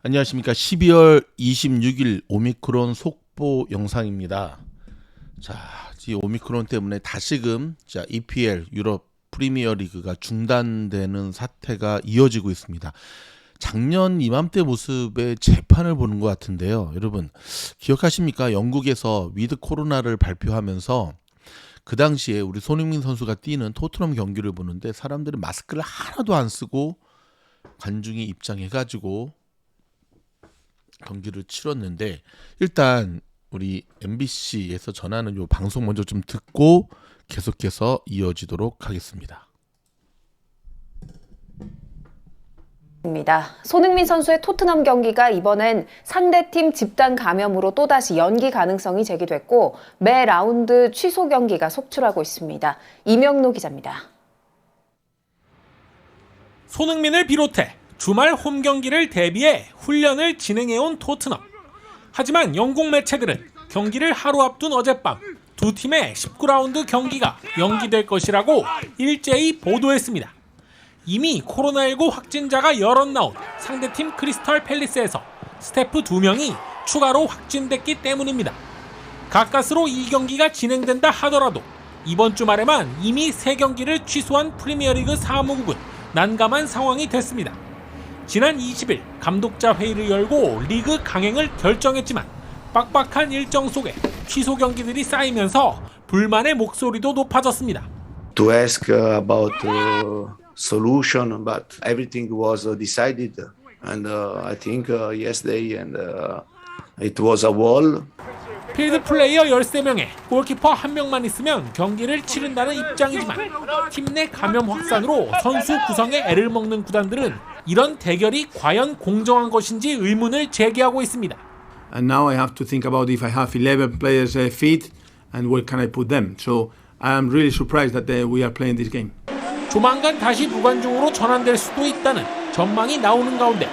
안녕하십니까. 12월 26일 오미크론 속보 영상입니다. 자, 이 오미크론 때문에 다시금 EPL 유럽 프리미어 리그가 중단되는 사태가 이어지고 있습니다. 작년 이맘때 모습의 재판을 보는 것 같은데요. 여러분 기억하십니까? 영국에서 위드 코로나를 발표하면서 그 당시에 우리 손흥민 선수가 뛰는 토트넘 경기를 보는데 사람들이 마스크를 하나도 안 쓰고 관중이 입장해가지고 경기를 치렀는데, 일단 우리 MBC에서 전하는 요 방송 먼저 좀 듣고 계속해서 이어지도록 하겠습니다. 손흥민 선수의 토트넘 경기가 이번엔 상대팀 집단 감염으로 또다시 연기 가능성이 제기됐고 매 라운드 취소 경기가 속출하고 있습니다. 이명노 기자입니다. 손흥민을 비롯해 주말 홈 경기를 대비해 훈련을 진행해온 토트넘. 하지만 영국 매체들은 경기를 하루 앞둔 어젯밤 두 팀의 19라운드 경기가 연기될 것이라고 일제히 보도했습니다. 이미 코로나19 확진자가 여럿 나온 상대팀 크리스털 팰리스에서 스태프 2명이 추가로 확진됐기 때문입니다. 가까스로 이 경기가 진행된다 하더라도 이번 주말에만 이미 3경기를 취소한 프리미어리그 사무국은 난감한 상황이 됐습니다. 지난 20일 감독자 회의를 열고 리그 강행을 결정했지만 빡빡한 일정 속에 취소 경기들이 쌓이면서 불만의 목소리도 높아졌습니다. To ask about solution, but everything was decided, and I think yesterday, and it was a wall. 필드 플레이어 13명에 골키퍼 1명만 있으면 경기를 치른다는 입장이지만 팀 내 감염 확산으로 선수 구성에 애를 먹는 구단들은 이런 대결이 과연 공정한 것인지 의문을 제기하고 있습니다. And now I have to think about if I have 11 players fit and where can I put them. So I am really surprised that we are playing this game. 조만간 다시 무관중으로 전환될 수도 있다는 전망이 나오는 가운데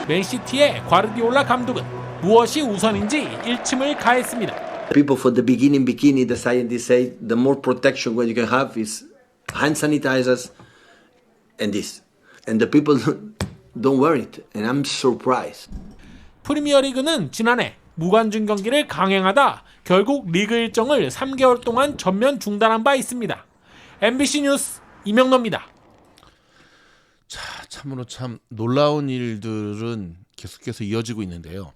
맨시티의 과르디올라 감독은 무엇이 우선인지 일침을 가했습니다. People for the beginning, the scientists say the more protection what you can have is hand sanitizers and this. And the people don't wear it. And I'm surprised. 프리미어리그는 지난해 무관중 경기를 강행하다 결국 리그 일정을 3개월 동안 전면 중단한 바 있습니다. MBC 뉴스 이명노입니다. 자, 참으로 참 놀라운 일들은 계속해서 이어지고 있는데요.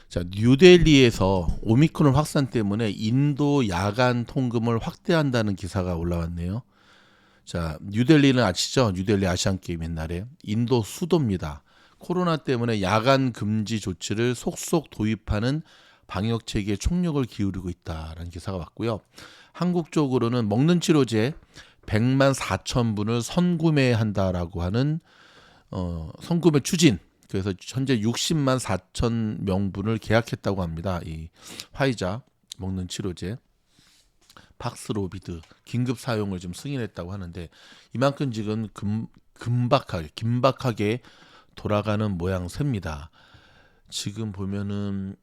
자, 뉴델리에서 오미크론 확산 때문에 인도 야간 통금을 확대한다는 기사가 올라왔네요. 자, 뉴델리는 아시죠? 뉴델리 아시안게임 옛날에 인도 수도입니다. 코로나 때문에 야간 금지 조치를 속속 도입하는 방역 체계에 총력을 기울이고 있다라는 기사가 왔고요. 한국 쪽으로는 먹는 치료제 100만 4천 분을 선구매한다라고 하는 선구매 추진. 그래서 현재 60만 4천 명분을 계약했다고 합니다. 이 화이자 먹는 치료제 팍스로비드 긴급 사용을 좀 승인했다고 하는데 이만큼 지금 긴박하게 돌아가는 모양새입니다. 지금 보면은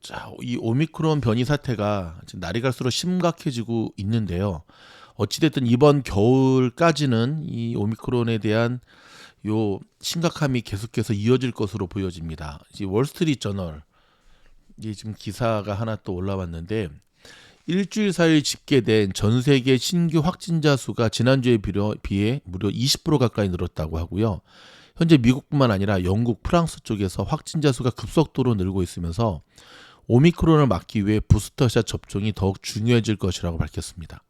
자, 이 오미크론 변이 사태가 지금 날이 갈수록 심각해지고 있는데요. 어찌됐든 이번 겨울까지는 이 오미크론에 대한 요 심각함이 계속해서 이어질 것으로 보여집니다. 월스트리트 저널 지금 기사가 하나 또 올라왔는데 일주일 사이 집계된 전 세계 신규 확진자 수가 지난주에 비해 무려 20% 가까이 늘었다고 하고요. 현재 미국뿐만 아니라 영국, 프랑스 쪽에서 확진자 수가 급속도로 늘고 있으면서 오미크론을 막기 위해 부스터샷 접종이 더욱 중요해질 것이라고 밝혔습니다.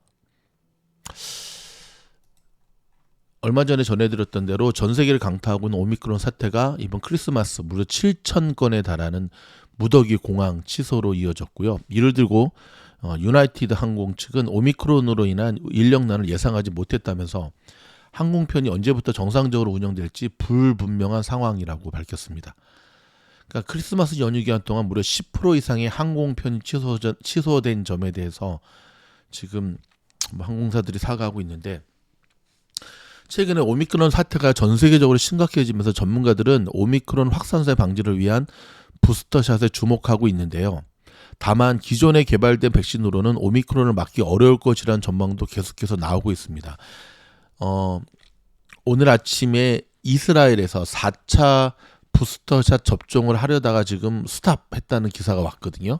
얼마 전에 전해드렸던 대로 전 세계를 강타하고 있는 오미크론 사태가 이번 크리스마스 무려 7천 건에 달하는 무더기 공항 취소로 이어졌고요. 이를 들고 유나이티드 항공 측은 오미크론으로 인한 인력난을 예상하지 못했다면서 항공편이 언제부터 정상적으로 운영될지 불분명한 상황이라고 밝혔습니다. 그러니까 크리스마스 연휴 기간 동안 무려 10% 이상의 항공편이 취소된 점에 대해서 지금 항공사들이 사과하고 있는데 최근에 오미크론 사태가 전 세계적으로 심각해지면서 전문가들은 오미크론 확산세 방지를 위한 부스터샷에 주목하고 있는데요. 다만 기존에 개발된 백신으로는 오미크론을 막기 어려울 것이라는 전망도 계속해서 나오고 있습니다. 오늘 아침에 이스라엘에서 4차 부스터샷 접종을 하려다가 지금 스탑했다는 기사가 왔거든요.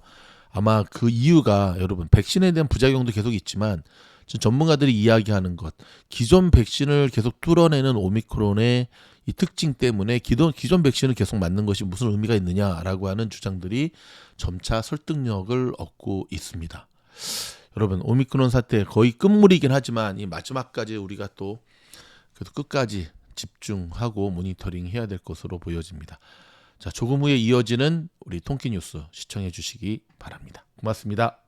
아마 그 이유가 여러분 백신에 대한 부작용도 계속 있지만 전문가들이 이야기하는 것, 기존 백신을 계속 뚫어내는 오미크론의 이 특징 때문에 기존 백신을 계속 맞는 것이 무슨 의미가 있느냐라고 하는 주장들이 점차 설득력을 얻고 있습니다. 여러분 오미크론 사태 거의 끝물이긴 하지만 이 마지막까지 우리가 또 그래도 끝까지 집중하고 모니터링 해야 될 것으로 보여집니다. 자, 조금 후에 이어지는 우리 통키 뉴스 시청해 주시기 바랍니다. 고맙습니다.